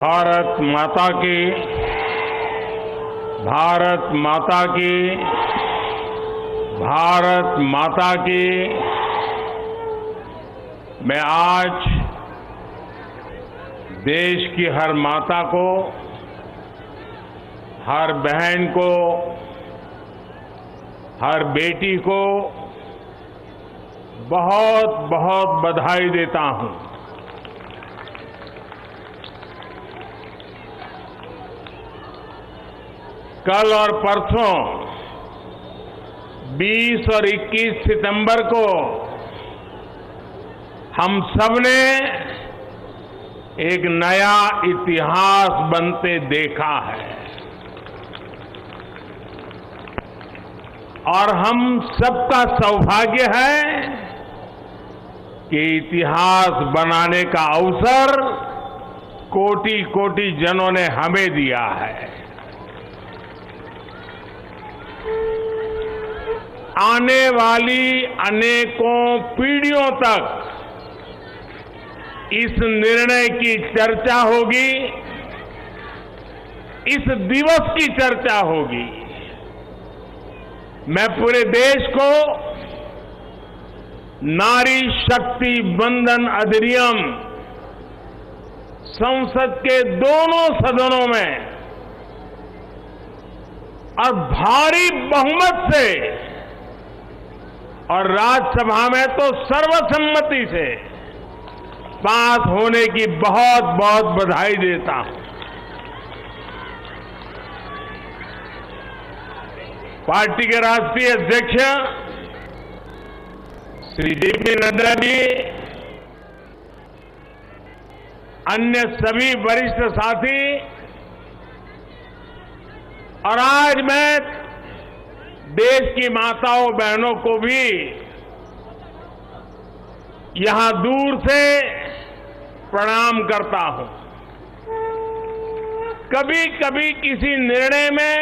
भारत माता की, भारत माता की, भारत माता की। मैं आज देश की हर माता को, हर बहन को, हर बेटी को बहुत बहुत बधाई देता हूं। कल और परसों 20 और 21 सितंबर को हम सबने एक नया इतिहास बनते देखा है और हम सबका सौभाग्य है कि इतिहास बनाने का अवसर कोटि कोटि जनों ने हमें दिया है। आने वाली अनेकों पीढ़ियों तक इस निर्णय की चर्चा होगी, इस दिवस की चर्चा होगी। मैं पूरे देश को नारी शक्ति वंदन अधिनियम संसद के दोनों सदनों में और भारी बहुमत से और राज्यसभा में तो सर्वसम्मति से पास होने की बहुत बहुत बधाई देता हूं। पार्टी के राष्ट्रीय अध्यक्ष श्री जेपी नड्डा जी, अन्य सभी वरिष्ठ साथी और आज मैं देश की माताओं बहनों को भी यहां दूर से प्रणाम करता हूं। कभी कभी किसी निर्णय में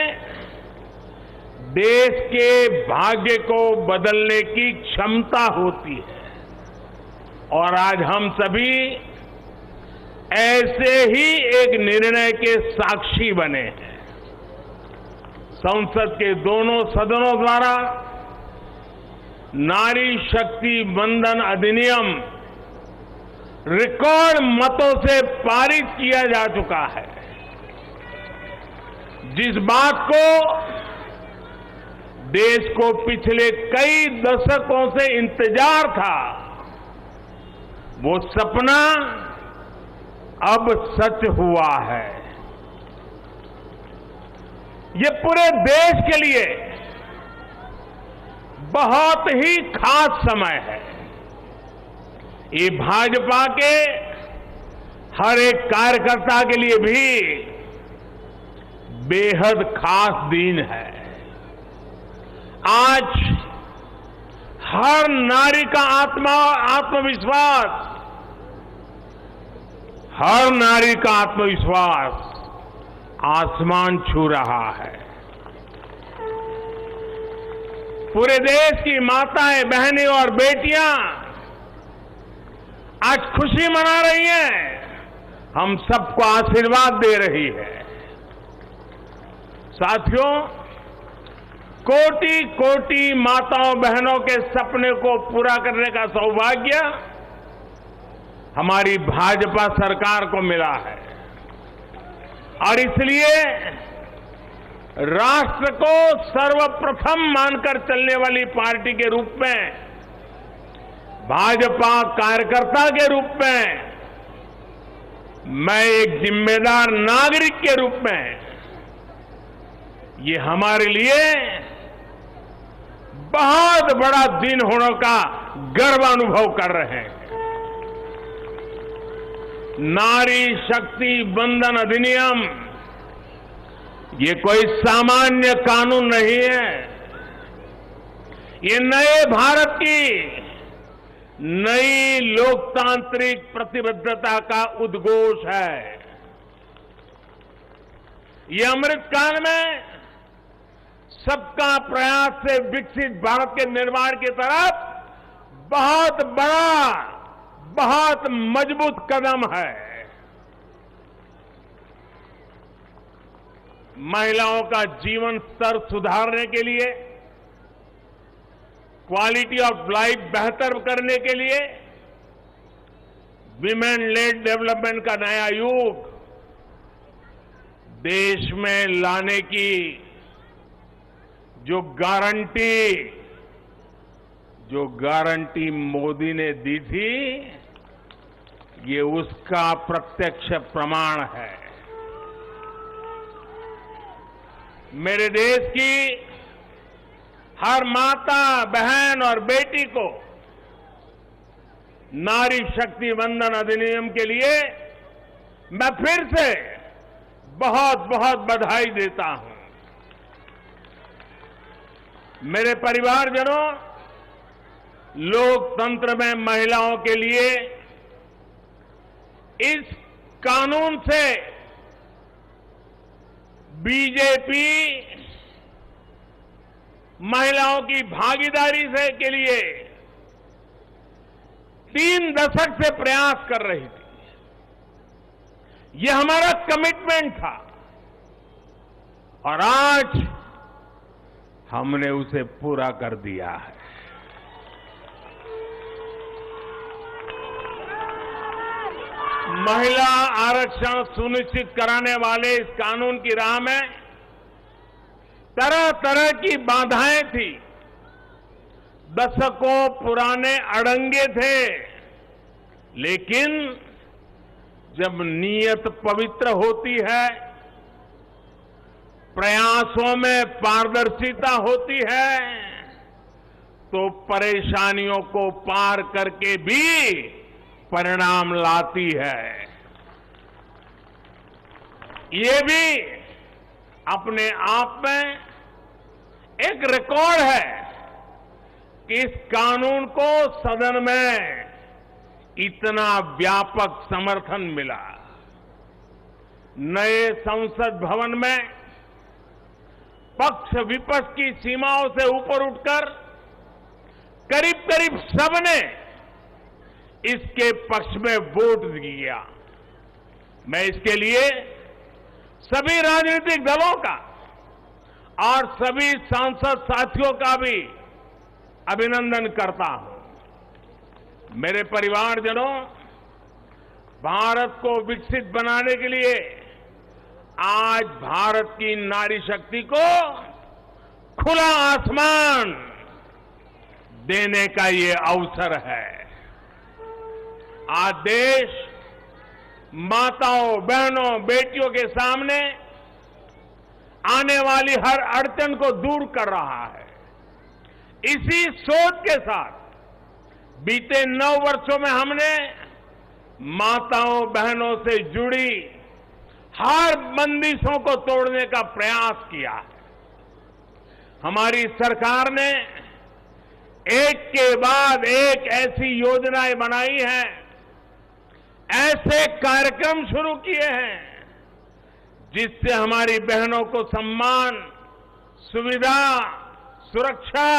देश के भाग्य को बदलने की क्षमता होती है और आज हम सभी ऐसे ही एक निर्णय के साक्षी बने हैं। संसद के दोनों सदनों द्वारा नारी शक्ति वंदन अधिनियम रिकॉर्ड मतों से पारित किया जा चुका है। जिस बात को देश को पिछले कई दशकों से इंतजार था, वो सपना अब सच हुआ है। ये पूरे देश के लिए बहुत ही खास समय है। ये भाजपा के हर एक कार्यकर्ता के लिए भी बेहद खास दिन है। आज हर नारी का आत्मविश्वास, हर नारी का आत्मविश्वास आसमान छू रहा है। पूरे देश की माताएं, बहनें और बेटियां आज खुशी मना रही हैं, हम सबको आशीर्वाद दे रही है। साथियों, कोटि कोटि माताओं बहनों के सपने को पूरा करने का सौभाग्य हमारी भाजपा सरकार को मिला है और इसलिए राष्ट्र को सर्वप्रथम मानकर चलने वाली पार्टी के रूप में, भाजपा कार्यकर्ता के रूप में, मैं एक जिम्मेदार नागरिक के रूप में, ये हमारे लिए बहुत बड़ा दिन होने का गर्व अनुभव कर रहे हैं। नारी शक्ति वंदन अधिनियम ये कोई सामान्य कानून नहीं है। ये नए भारत की नई लोकतांत्रिक प्रतिबद्धता का उद्घोष है। ये अमृतकाल में सबका प्रयास से विकसित भारत के निर्माण की तरफ बहुत बड़ा, बहुत मजबूत कदम है। महिलाओं का जीवन स्तर सुधारने के लिए, क्वालिटी ऑफ लाइफ बेहतर करने के लिए विमेन लेड डेवलपमेंट का नया युग देश में लाने की जो गारंटी मोदी ने दी थी, ये उसका प्रत्यक्ष प्रमाण है। मेरे देश की हर माता, बहन और बेटी को नारी शक्ति वंदन अधिनियम के लिए मैं फिर से बहुत बहुत बधाई देता हूं। मेरे परिवारजनों, लोकतंत्र में महिलाओं के लिए इस कानून से बीजेपी महिलाओं की भागीदारी से के लिए 3 दशक से प्रयास कर रही थी। यह हमारा कमिटमेंट था और आज हमने उसे पूरा कर दिया है। महिला आरक्षण सुनिश्चित कराने वाले इस कानून की राह में तरह तरह की बाधाएं थी, दशकों पुराने अड़ंगे थे, लेकिन जब नीयत पवित्र होती है, प्रयासों में पारदर्शिता होती है, तो परेशानियों को पार करके भी परिणाम लाती है। ये भी अपने आप में एक रिकॉर्ड है कि इस कानून को सदन में इतना व्यापक समर्थन मिला। नए संसद भवन में पक्ष विपक्ष की सीमाओं से ऊपर उठकर करीब करीब सबने इसके पक्ष में वोट दिया। मैं इसके लिए सभी राजनीतिक दलों का और सभी सांसद साथियों का भी अभिनंदन करता हूं। मेरे परिवारजनों, भारत को विकसित बनाने के लिए आज भारत की नारी शक्ति को खुला आसमान देने का ये अवसर है। आज देश माताओं, बहनों, बेटियों के सामने आने वाली हर अड़चन को दूर कर रहा है। इसी सोच के साथ बीते 9 वर्षों में हमने माताओं, बहनों से जुड़ी हर बंदिशों को तोड़ने का प्रयास किया है। हमारी सरकार ने एक के बाद एक ऐसी योजनाएं बनाई हैं, ऐसे कार्यक्रम शुरू किए हैं जिससे हमारी बहनों को सम्मान, सुविधा, सुरक्षा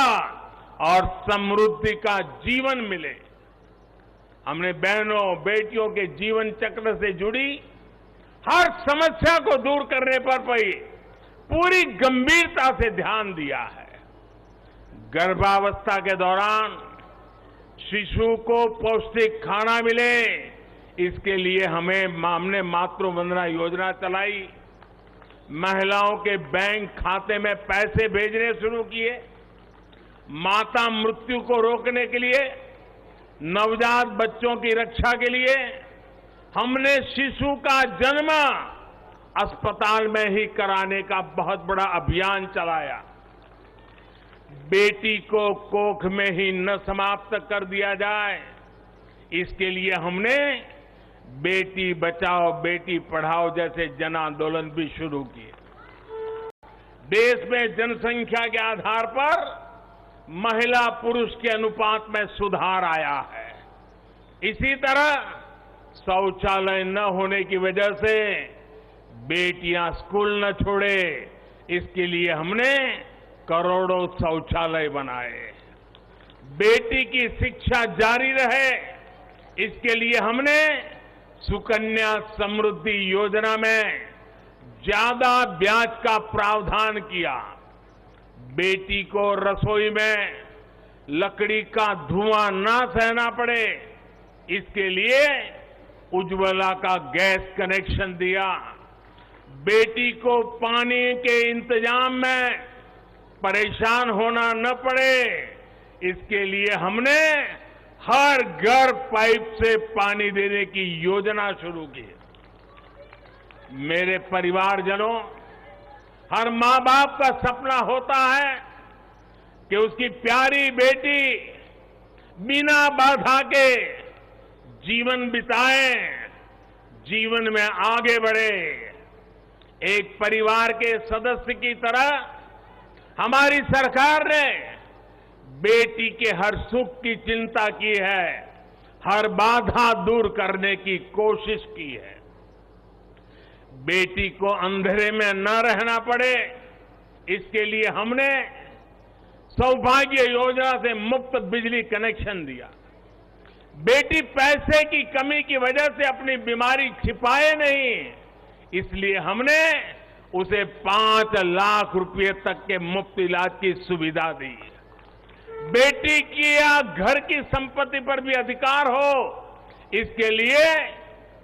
और समृद्धि का जीवन मिले। हमने बहनों, बेटियों के जीवन चक्र से जुड़ी हर समस्या को दूर करने पर पूरी गंभीरता से ध्यान दिया है। गर्भावस्था के दौरान शिशु को पौष्टिक खाना मिले, इसके लिए हमने मातृ वंदना योजना चलाई। महिलाओं के बैंक खाते में पैसे भेजने शुरू किए। माता मृत्यु को रोकने के लिए, नवजात बच्चों की रक्षा के लिए हमने शिशु का जन्म अस्पताल में ही कराने का बहुत बड़ा अभियान चलाया। बेटी को कोख में ही न समाप्त कर दिया जाए, इसके लिए हमने बेटी बचाओ बेटी पढ़ाओ जैसे जन आंदोलन भी शुरू किए। देश में जनसंख्या के आधार पर महिला पुरुष के अनुपात में सुधार आया है। इसी तरह शौचालय न होने की वजह से बेटियां स्कूल न छोड़े, इसके लिए हमने करोड़ों शौचालय बनाए। बेटी की शिक्षा जारी रहे, इसके लिए हमने सुकन्या समृद्धि योजना में ज्यादा ब्याज का प्रावधान किया, बेटी को रसोई में लकड़ी का धुआं ना सहना पड़े, इसके लिए उज्ज्वला का गैस कनेक्शन दिया, बेटी को पानी के इंतजाम में परेशान होना न पड़े, इसके लिए हमने हर घर पाइप से पानी देने की योजना शुरू की। मेरे परिवारजनों, हर मां बाप का सपना होता है कि उसकी प्यारी बेटी बिना बाधा के जीवन बिताए, जीवन में आगे बढ़े। एक परिवार के सदस्य की तरह हमारी सरकार ने बेटी के हर सुख की चिंता की है, हर बाधा दूर करने की कोशिश की है। बेटी को अंधेरे में न रहना पड़े, इसके लिए हमने सौभाग्य योजना से मुफ्त बिजली कनेक्शन दिया। बेटी पैसे की कमी की वजह से अपनी बीमारी छिपाए नहीं, इसलिए हमने उसे 5 लाख रुपए तक के मुफ्त इलाज की सुविधा दी। बेटी की या घर की संपत्ति पर भी अधिकार हो, इसके लिए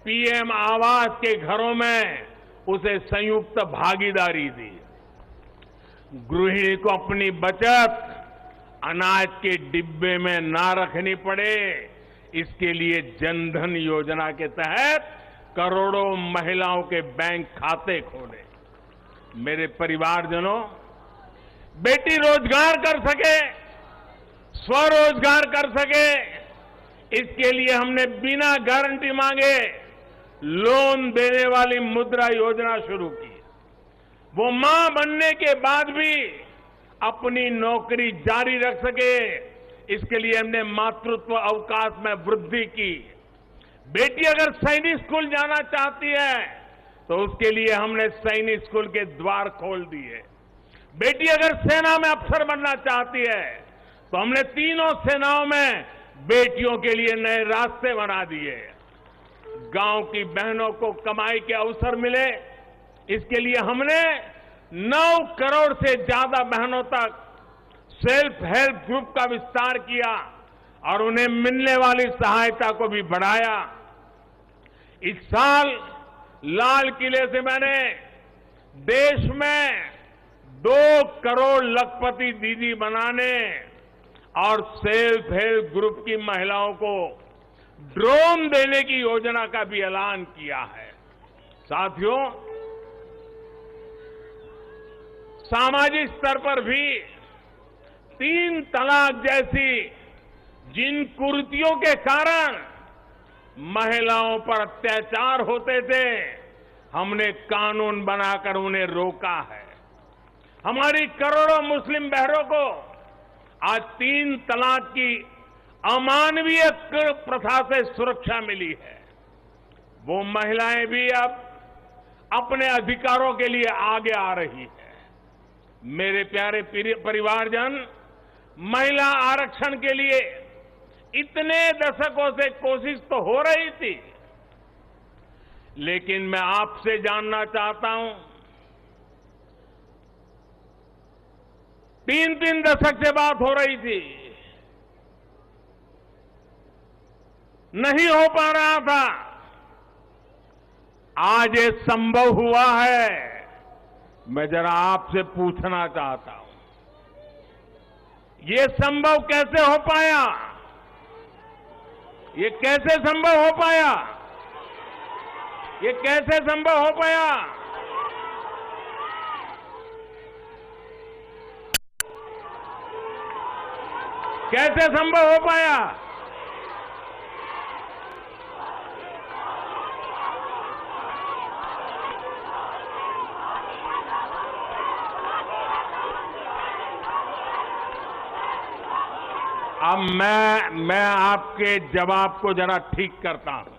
पीएम आवास के घरों में उसे संयुक्त भागीदारी दी। गृहिणी को अपनी बचत अनाज के डिब्बे में ना रखनी पड़े, इसके लिए जनधन योजना के तहत करोड़ों महिलाओं के बैंक खाते खोले। मेरे परिवारजनों, बेटी रोजगार कर सके, स्वरोजगार कर सके, इसके लिए हमने बिना गारंटी मांगे लोन देने वाली मुद्रा योजना शुरू की। वो मां बनने के बाद भी अपनी नौकरी जारी रख सके, इसके लिए हमने मातृत्व अवकाश में वृद्धि की। बेटी अगर सैनिक स्कूल जाना चाहती है तो उसके लिए हमने सैनिक स्कूल के द्वार खोल दिए। बेटी अगर सेना में अफसर बनना चाहती है तो हमने तीनों सेनाओं में बेटियों के लिए नए रास्ते बना दिए। गांव की बहनों को कमाई के अवसर मिले, इसके लिए हमने 9 करोड़ से ज्यादा बहनों तक सेल्फ हेल्प ग्रुप का विस्तार किया और उन्हें मिलने वाली सहायता को भी बढ़ाया। इस साल लाल किले से मैंने देश में 2 करोड़ लखपति दीदी बनाने और सेल्फ हेल्प ग्रुप की महिलाओं को ड्रोन देने की योजना का भी ऐलान किया है। साथियों, सामाजिक स्तर पर भी 3 तलाक जैसी जिन कुरीतियों के कारण महिलाओं पर अत्याचार होते थे, हमने कानून बनाकर उन्हें रोका है। हमारी करोड़ों मुस्लिम बहनों को आज 3 तलाक की अमानवीय प्रथा से सुरक्षा मिली है। वो महिलाएं भी अब अपने अधिकारों के लिए आगे आ रही है। मेरे प्यारे परिवारजन, महिला आरक्षण के लिए इतने दशकों से कोशिश तो हो रही थी, लेकिन मैं आपसे जानना चाहता हूं, 3 दशक से बात हो रही थी, नहीं हो पा रहा था। आज ये संभव हुआ है। मैं जरा आपसे पूछना चाहता हूं, ये संभव कैसे हो पाया? ये कैसे संभव हो पाया? ये कैसे संभव हो पाया? कैसे संभव हो पाया? अब मैं आपके जवाब को जरा ठीक करता हूं।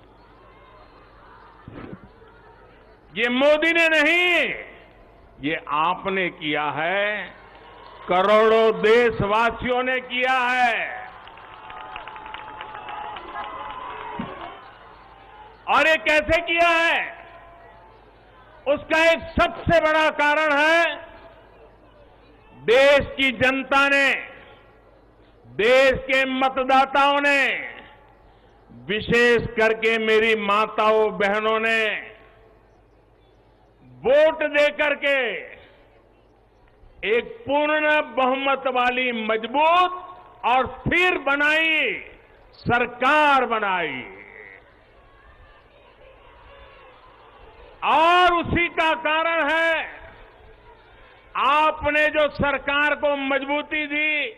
ये मोदी ने नहीं, ये आपने किया है, करोड़ों देशवासियों ने किया है। और ये कैसे किया है? उसका एक सबसे बड़ा कारण है देश की जनता ने, देश के मतदाताओं ने, विशेष करके मेरी माताओं बहनों ने वोट देकर के एक पूर्ण बहुमत वाली मजबूत और स्थिर बनाई सरकार बनाई। और उसी का कारण है आपने जो सरकार को मजबूती दी,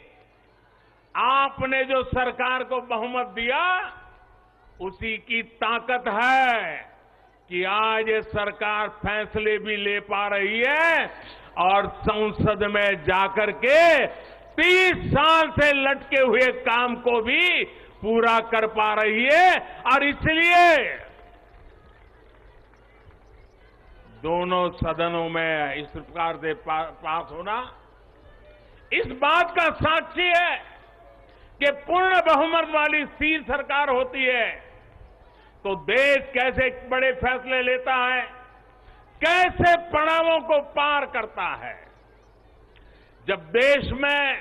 आपने जो सरकार को बहुमत दिया, उसी की ताकत है कि आज ये सरकार फैसले भी ले पा रही है और संसद में जाकर के 30 साल से लटके हुए काम को भी पूरा कर पा रही है। और इसलिए दोनों सदनों में इस प्रकार से पास होना इस बात का साक्षी है कि पूर्ण बहुमत वाली स्थिर सरकार होती है तो देश कैसे बड़े फैसले लेता है, कैसे पड़ावों को पार करता है। जब देश में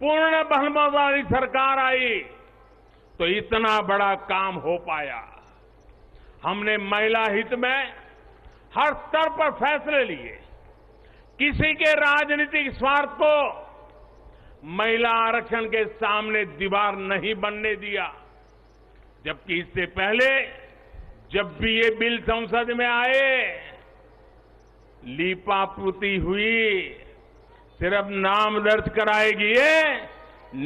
पूर्ण बहुमत वाली सरकार आई तो इतना बड़ा काम हो पाया। हमने महिला हित में हर स्तर पर फैसले लिए, किसी के राजनीतिक स्वार्थ को महिला आरक्षण के सामने दीवार नहीं बनने दिया। जबकि इससे पहले जब भी ये बिल संसद में आए, लीपापोती हुई, सिर्फ नाम दर्ज कराएगी ये,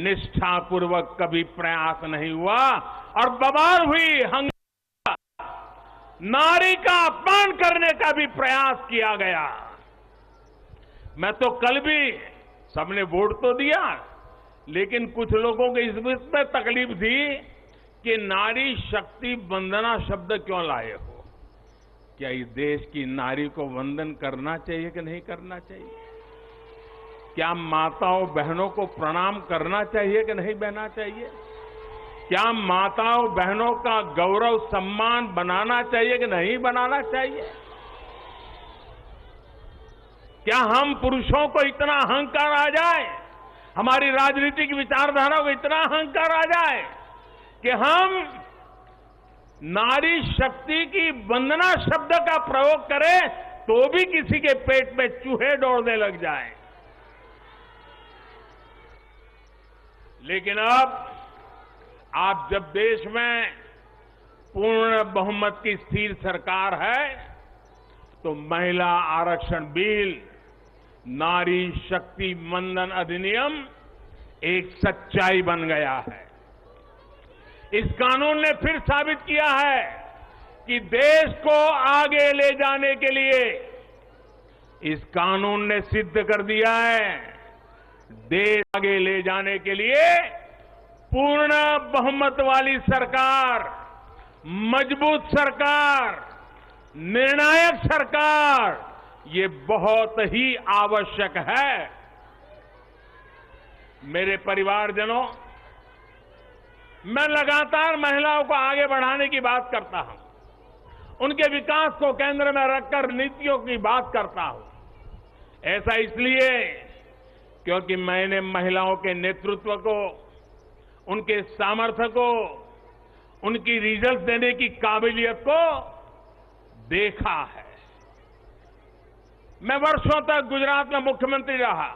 निष्ठापूर्वक कभी प्रयास नहीं हुआ और बवाल हुई, हंगामा, नारी का अपमान करने का भी प्रयास किया गया। मैं तो कल भी, सबने वोट तो दिया, लेकिन कुछ लोगों को इस पर तकलीफ थी कि नारी शक्ति वंदना शब्द क्यों लाए हो। क्या इस देश की नारी को वंदन करना चाहिए कि नहीं करना चाहिए? क्या माताओं बहनों को प्रणाम करना चाहिए कि नहीं बहना चाहिए? क्या माताओं बहनों का गौरव सम्मान बनाना चाहिए कि नहीं बनाना चाहिए? क्या हम पुरुषों को इतना अहंकार आ जाए, हमारी राजनीतिक विचारधारा को इतना अहंकार आ जाए कि हम नारी शक्ति की वंदना शब्द का प्रयोग करें तो भी किसी के पेट में चूहे दौड़ने लग जाएं। लेकिन अब आप जब देश में पूर्ण बहुमत की स्थिर सरकार है तो महिला आरक्षण बिल, नारी शक्ति वंदन अधिनियम एक सच्चाई बन गया है। इस कानून ने फिर साबित किया है कि देश को आगे ले जाने के लिए, इस कानून ने सिद्ध कर दिया है, देश आगे ले जाने के लिए पूर्ण बहुमत वाली सरकार, मजबूत सरकार, निर्णायक सरकार, ये बहुत ही आवश्यक है। मेरे परिवारजनों, मैं लगातार महिलाओं को आगे बढ़ाने की बात करता हूं, उनके विकास को केंद्र में रखकर नीतियों की बात करता हूं। ऐसा इसलिए क्योंकि मैंने महिलाओं के नेतृत्व को, उनके सामर्थ्य को, उनकी रिजल्ट देने की काबिलियत को देखा है। मैं वर्षों तक गुजरात में मुख्यमंत्री रहा।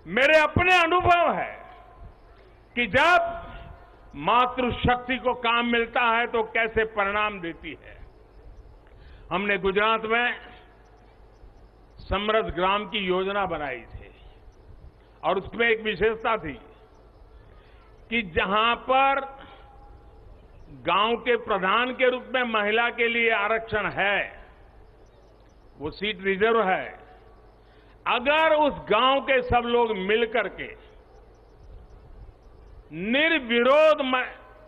मेरे अपने अनुभव है कि जब मातृशक्ति को काम मिलता है तो कैसे परिणाम देती है। हमने गुजरात में समृद्ध ग्राम की योजना बनाई थी और उसमें एक विशेषता थी कि जहां पर गांव के प्रधान के रूप में महिला के लिए आरक्षण है, वो सीट रिजर्व है, अगर उस गांव के सब लोग मिलकर के निर्विरोध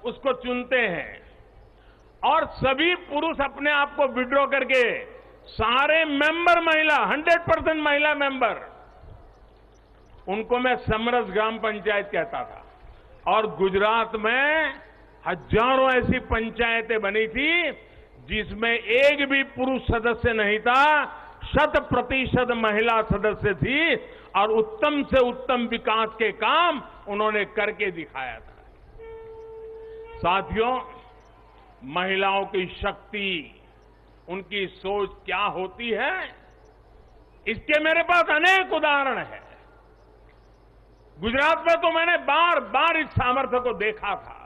उसको चुनते हैं और सभी पुरुष अपने आप को विड्रॉ करके सारे मेंबर महिला, 100% महिला मेंबर, उनको मैं समरस ग्राम पंचायत कहता था। और गुजरात में हजारों ऐसी पंचायतें बनी थी जिसमें एक भी पुरुष सदस्य नहीं था, 100% महिला सदस्य थी और उत्तम से उत्तम विकास के काम उन्होंने करके दिखाया था। साथियों, महिलाओं की शक्ति, उनकी सोच क्या होती है, इसके मेरे पास अनेक उदाहरण हैं। गुजरात में तो मैंने बार बार इस सामर्थ्य को देखा था।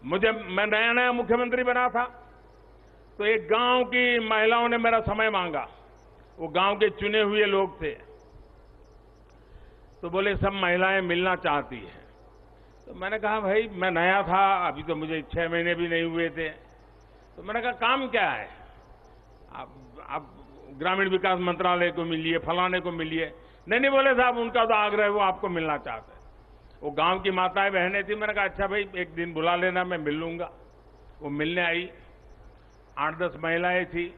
मैं नया नया मुख्यमंत्री बना था, तो एक गांव की महिलाओं ने मेरा समय मांगा। वो गांव के चुने हुए लोग थे, तो बोले सब महिलाएं मिलना चाहती हैं। तो मैंने कहा भाई मैं नया था, अभी तो मुझे 6 महीने भी नहीं हुए थे। तो मैंने कहा काम क्या है, आप ग्रामीण विकास मंत्रालय को मिलिए, फलाने को मिलिए। नहीं बोले साहब उनका तो आग्रह है, वो आपको मिलना चाहते हैं। वो गांव की माताएं बहनें थी। मैंने कहा अच्छा भाई एक दिन बुला लेना, मैं मिल लूंगा। वो मिलने आई, 8-10 महिलाएं थी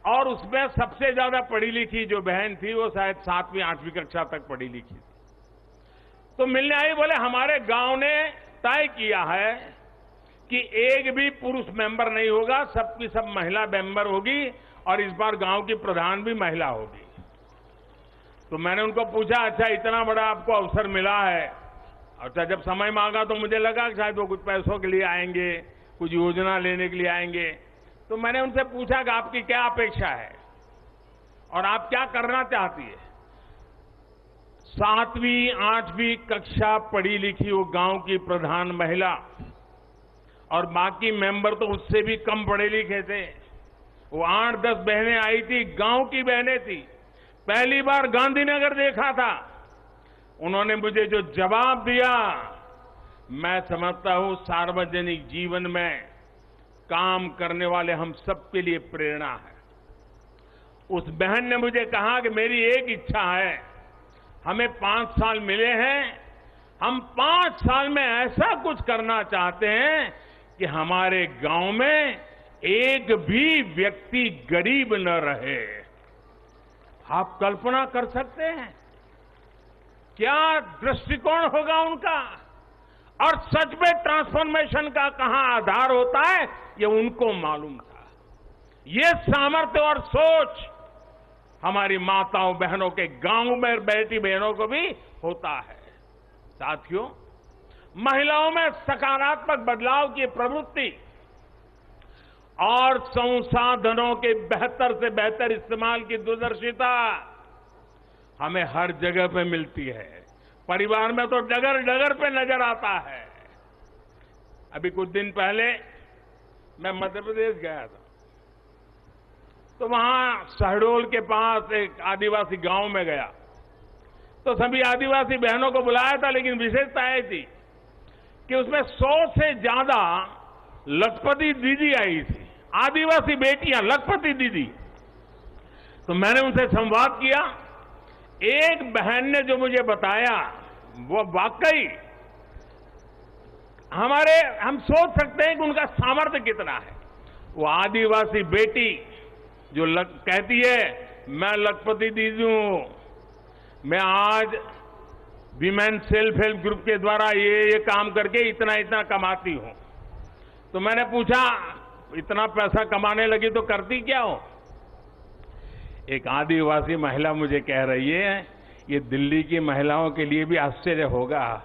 और उसमें सबसे ज्यादा पढ़ी लिखी जो बहन थी वो शायद 7वीं 8वीं कक्षा तक पढ़ी लिखी थी। तो मिलने आई, बोले हमारे गांव ने तय किया है कि एक भी पुरुष मेंबर नहीं होगा, सबकी सब महिला मेंबर होगी और इस बार गांव की प्रधान भी महिला होगी। तो मैंने उनको पूछा अच्छा इतना बड़ा आपको अवसर मिला है। अच्छा जब समय मांगा तो मुझे लगा कि शायद वो कुछ पैसों के लिए आएंगे, कुछ योजना लेने के लिए आएंगे। तो मैंने उनसे पूछा कि आपकी क्या अपेक्षा है और आप क्या करना चाहती है। 7वीं 8वीं कक्षा पढ़ी लिखी वो गांव की प्रधान महिला और बाकी मेंबर तो उससे भी कम पढ़े लिखे थे। वो 8-10 बहनें आई थी, गांव की बहनें थी। पहली बार गांधीनगर देखा था। उन्होंने मुझे जो जवाब दिया, मैं समझता हूं सार्वजनिक जीवन में काम करने वाले हम सबके लिए प्रेरणा है। उस बहन ने मुझे कहा कि मेरी एक इच्छा है, हमें 5 साल मिले हैं, हम 5 साल में ऐसा कुछ करना चाहते हैं कि हमारे गांव में एक भी व्यक्ति गरीब न रहे। आप कल्पना कर सकते हैं क्या दृष्टिकोण होगा उनका। और सच में ट्रांसफॉर्मेशन का कहां आधार होता है ये उनको मालूम था। ये सामर्थ्य और सोच हमारी माताओं बहनों के गांव में बेटी बहनों को भी होता है। साथियों, महिलाओं में सकारात्मक बदलाव की प्रवृत्ति और संसाधनों के बेहतर से बेहतर इस्तेमाल की दूरदर्शिता हमें हर जगह पे मिलती है। परिवार में तो डगर डगर पे नजर आता है। अभी कुछ दिन पहले मैं मध्य प्रदेश गया था, तो वहां शहडोल के पास एक आदिवासी गांव में गया, तो सभी आदिवासी बहनों को बुलाया था, लेकिन विशेषता ये थी कि उसमें 100 से ज्यादा लखपति दीदी आई थी, आदिवासी बेटियां, लखपति दीदी। तो मैंने उनसे संवाद किया। एक बहन ने जो मुझे बताया वो वाकई हम सोच सकते हैं कि उनका सामर्थ्य कितना है। वो आदिवासी बेटी जो कहती है मैं लखपति दीदी हूं, मैं आज विमेन सेल्फ हेल्प ग्रुप के द्वारा ये काम करके इतना इतना कमाती हूं। तो मैंने पूछा इतना पैसा कमाने लगी तो करती क्या हो। एक आदिवासी महिला मुझे कह रही है, ये दिल्ली की महिलाओं के लिए भी आश्चर्य होगा।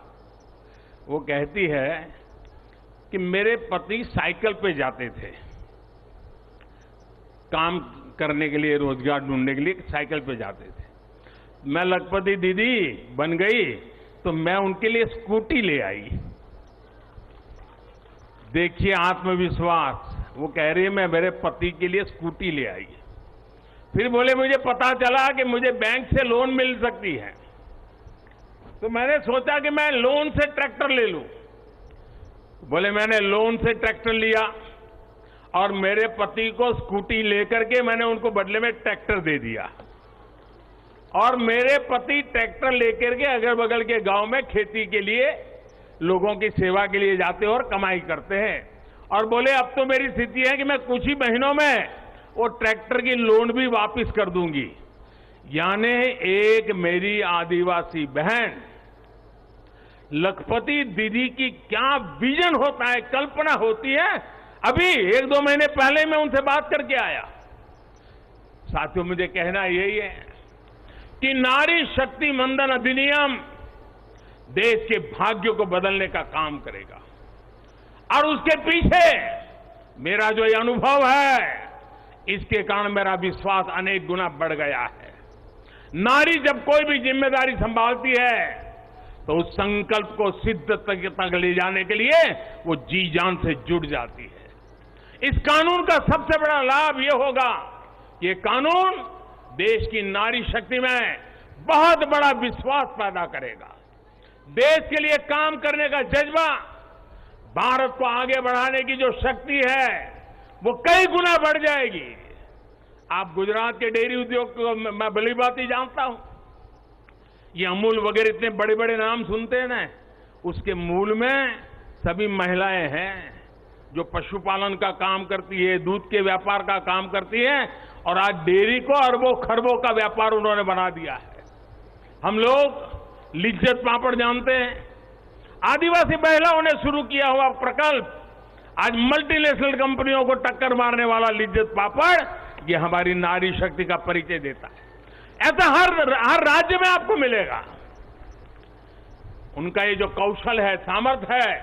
वो कहती है कि मेरे पति साइकिल पे जाते थे काम करने के लिए, रोजगार ढूंढने के लिए साइकिल पे जाते थे। मैं लखपति दीदी बन गई तो मैं उनके लिए स्कूटी ले आई। देखिए आत्मविश्वास। वो कह रही है मैं मेरे पति के लिए स्कूटी ले आई। फिर बोले मुझे पता चला कि मुझे बैंक से लोन मिल सकती है, तो मैंने सोचा कि मैं लोन से ट्रैक्टर ले लूं। बोले मैंने लोन से ट्रैक्टर लिया और मेरे पति को स्कूटी लेकर के मैंने उनको बदले में ट्रैक्टर दे दिया। और मेरे पति ट्रैक्टर लेकर के अगल बगल के गांव में खेती के लिए लोगों की सेवा के लिए जाते हैं और कमाई करते हैं। और बोले अब तो मेरी स्थिति है कि मैं कुछ ही महीनों में वो ट्रैक्टर की लोन भी वापस कर दूंगी। यानी एक मेरी आदिवासी बहन लखपति दीदी की क्या विजन होता है, कल्पना होती है, अभी 1-2 महीने पहले मैं उनसे बात करके आया। साथियों, मुझे कहना यही है कि नारी शक्ति वंदन अधिनियम देश के भाग्य को बदलने का काम करेगा और उसके पीछे मेरा जो ये अनुभव है, इसके कारण मेरा विश्वास अनेक गुना बढ़ गया है। नारी जब कोई भी जिम्मेदारी संभालती है तो उस संकल्प को सिद्ध तक ले जाने के लिए वो जी जान से जुट जाती है। इस कानून का सबसे बड़ा लाभ ये होगा कि ये कानून देश की नारी शक्ति में बहुत बड़ा विश्वास पैदा करेगा। देश के लिए काम करने का जज्बा, भारत को आगे बढ़ाने की जो शक्ति है वो कई गुना बढ़ जाएगी। आप गुजरात के डेयरी उद्योग को मैं भली बात ही जानता हूं। ये अमूल वगैरह इतने बड़े बड़े नाम सुनते हैं ना, उसके मूल में सभी महिलाएं हैं जो पशुपालन का काम करती है, दूध के व्यापार का काम करती है और आज डेयरी को अरबों खरबों का व्यापार उन्होंने बना दिया है। हम लोग लिज्जत पापड़ जानते हैं, आदिवासी महिलाओं ने शुरू किया हुआ प्रकल्प आज मल्टीनेशनल कंपनियों को टक्कर मारने वाला लिज्जत पापड़, ये हमारी नारी शक्ति का परिचय देता है। ऐसा हर राज्य में आपको मिलेगा। उनका ये जो कौशल है, सामर्थ्य है,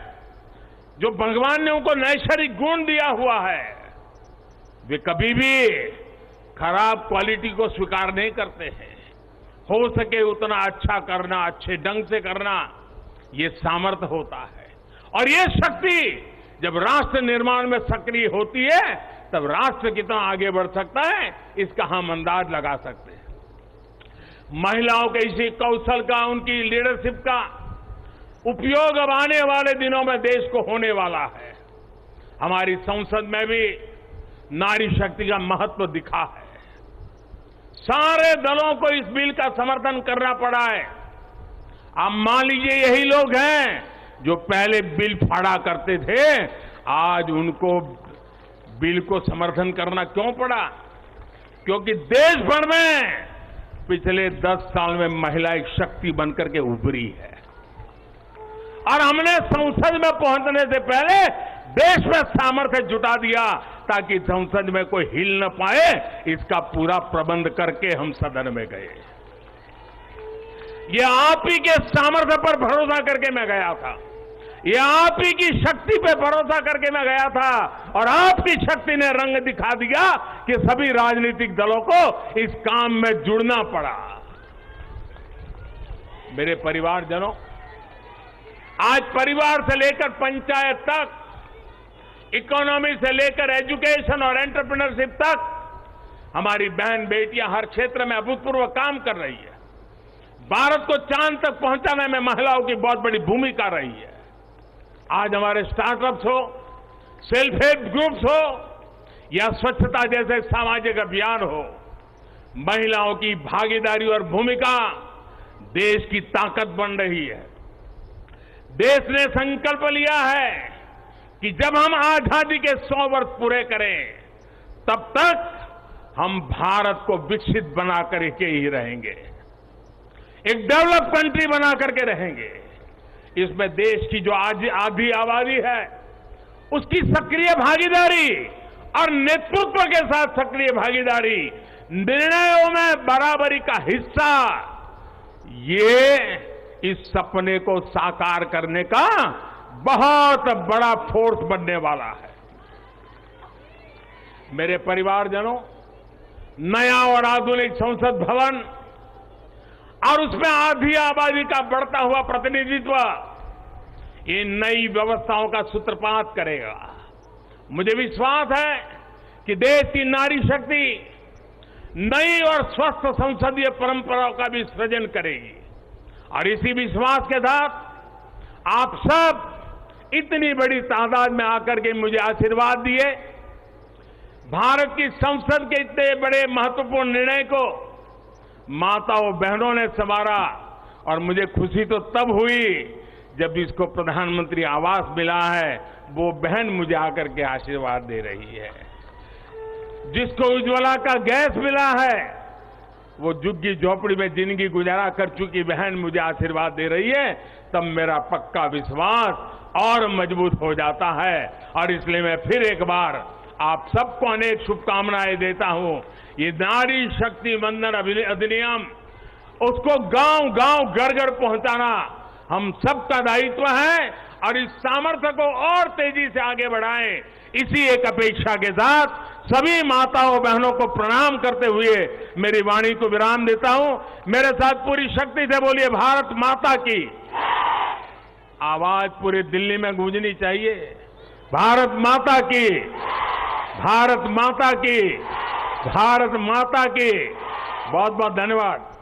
जो भगवान ने उनको नैसर्गिक गुण दिया हुआ है, वे कभी भी खराब क्वालिटी को स्वीकार नहीं करते हैं। हो सके उतना अच्छा करना, अच्छे ढंग से करना, ये सामर्थ्य होता है। और ये शक्ति जब राष्ट्र निर्माण में सक्रिय होती है तब राष्ट्र कितना आगे बढ़ सकता है, इसका हम अंदाज लगा सकते हैं। महिलाओं के इसी कौशल का, उनकी लीडरशिप का उपयोग अब आने वाले दिनों में देश को होने वाला है। हमारी संसद में भी नारी शक्ति का महत्व दिखा है। सारे दलों को इस बिल का समर्थन करना पड़ा है। आप मान लीजिए यही लोग हैं जो पहले बिल फाड़ा करते थे, आज उनको बिल को समर्थन करना क्यों पड़ा? क्योंकि देश भर में पिछले 10 साल में महिला एक शक्ति बनकर के उभरी है और हमने संसद में पहुंचने से पहले देश में सामर्थ्य जुटा दिया ताकि संसद में कोई हिल न पाए। इसका पूरा प्रबंध करके हम सदन में गए। ये आप ही के सामर्थ्य पर भरोसा करके मैं गया था, ये आप ही की शक्ति पे भरोसा करके मैं गया था और आपकी शक्ति ने रंग दिखा दिया कि सभी राजनीतिक दलों को इस काम में जुड़ना पड़ा। मेरे परिवारजनों, आज परिवार से लेकर पंचायत तक, इकोनॉमी से लेकर एजुकेशन और एंटरप्रेन्योरशिप तक हमारी बहन बेटियां हर क्षेत्र में अभूतपूर्व काम कर रही है। भारत को चांद तक पहुंचाने में महिलाओं की बहुत बड़ी भूमिका रही है। आज हमारे स्टार्टअप्स हो, सेल्फ हेल्प ग्रुप्स हो या स्वच्छता जैसे सामाजिक अभियान हो, महिलाओं की भागीदारी और भूमिका देश की ताकत बन रही है। देश ने संकल्प लिया है कि जब हम आजादी के 100 वर्ष पूरे करें तब तक हम भारत को विकसित बना करके ही रहेंगे, एक डेवलप कंट्री बना करके रहेंगे। इसमें देश की जो आज आधी आबादी है उसकी सक्रिय भागीदारी और नेतृत्व के साथ सक्रिय भागीदारी, निर्णयों में बराबरी का हिस्सा, ये इस सपने को साकार करने का बहुत बड़ा फोर्स बनने वाला है। मेरे परिवारजनों, नया और आधुनिक संसद भवन और उसमें आधी आबादी का बढ़ता हुआ प्रतिनिधित्व ये नई व्यवस्थाओं का सूत्रपात करेगा। मुझे विश्वास है कि देश की नारी शक्ति नई और स्वस्थ संसदीय परंपराओं का भी सृजन करेगी और इसी विश्वास के साथ आप सब इतनी बड़ी तादाद में आकर के मुझे आशीर्वाद दिए। भारत की संसद के इतने बड़े महत्वपूर्ण निर्णय को माताओं बहनों ने संवारा और मुझे खुशी तो तब हुई जब इसको प्रधानमंत्री आवास मिला है, वो बहन मुझे आकर के आशीर्वाद दे रही है। जिसको उज्ज्वला का गैस मिला है वो झुग्गी झोपड़ी में जिंदगी गुजारा कर चुकी बहन मुझे आशीर्वाद दे रही है, तब मेरा पक्का विश्वास और मजबूत हो जाता है। और इसलिए मैं फिर एक बार आप सबको अनेक शुभकामनाएं देता हूं। ये नारी शक्ति वंदन अधिनियम, उसको गांव गांव घर घर पहुंचाना हम सबका दायित्व है और इस सामर्थ्य को और तेजी से आगे बढ़ाएं। इसी एक अपेक्षा के साथ सभी माताओं बहनों को प्रणाम करते हुए मेरी वाणी को विराम देता हूं। मेरे साथ पूरी शक्ति से बोलिए, भारत माता की। आवाज पूरी दिल्ली में गूंजनी चाहिए, भारत माता की, भारत माता की, भारत माता की। बहुत बहुत धन्यवाद।